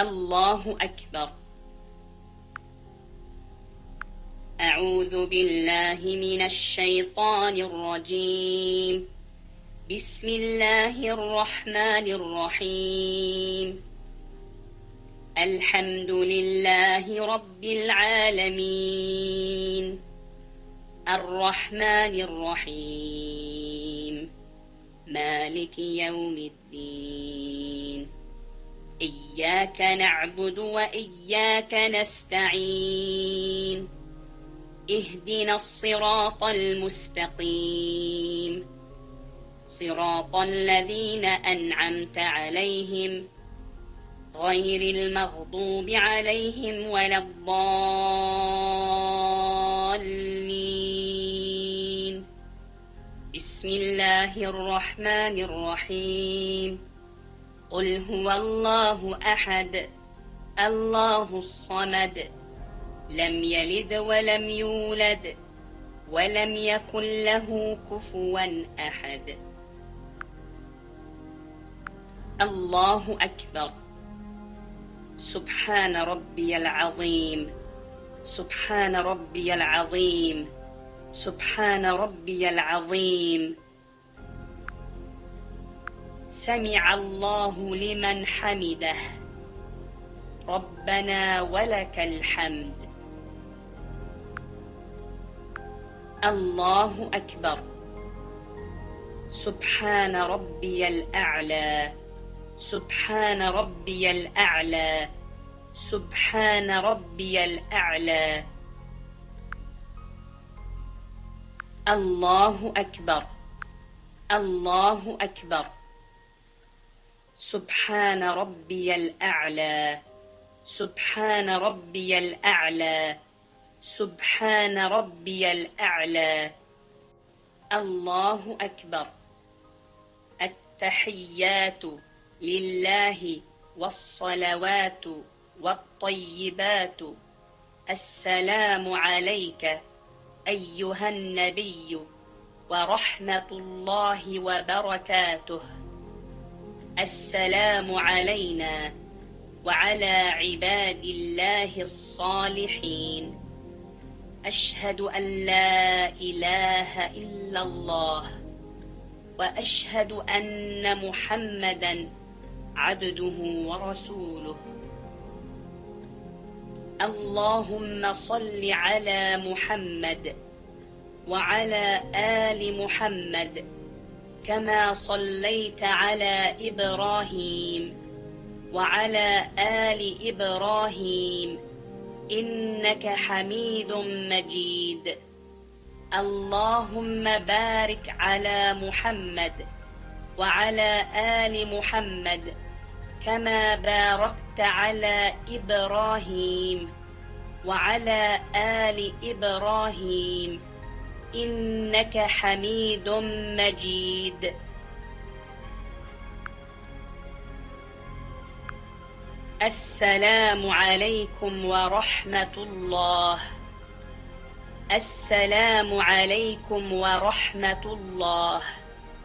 الله أكبر. أعوذ بالله من الشيطان الرجيم. بسم الله الرحمن الرحيم. الحمد لله رب العالمين، الرحمن الرحيم، مالك يوم الدين. إياك نعبد وإياك نستعين. اهدنا الصراط المستقيم، صراط الذين أنعمت عليهم غير المغضوب عليهم ولا الضالين. بسم الله الرحمن الرحيم. قل هو الله أحد، الله الصمد، لم يلد ولم يولد ولم يكن له كفوا أحد. الله أكبر. سبحان ربي العظيم، سبحان ربي العظيم، سبحان ربي العظيم. سمع الله لمن حمده، ربنا ولك الحمد. الله أكبر. سبحان ربي الأعلى، سبحان ربي الأعلى، سبحان ربي الأعلى. الله أكبر، الله أكبر. سبحان ربي الأعلى، سبحان ربي الأعلى، سبحان ربي الأعلى. الله أكبر. التحيات لله والصلوات والطيبات. السلام عليك أيها النبي ورحمة الله وبركاته. السلام علينا وعلى عباد الله الصالحين. أشهد أن لا إله إلا الله وأشهد أن محمدًا عبده ورسوله. اللهم صل على محمد وعلى آل محمد كما صليت على إبراهيم وعلى آل إبراهيم إنك حميد مجيد. اللهم بارك على محمد وعلى آل محمد كما باركت على إبراهيم وعلى آل إبراهيم إنك حميد مجيد. السلام عليكم ورحمة الله. السلام عليكم ورحمة الله.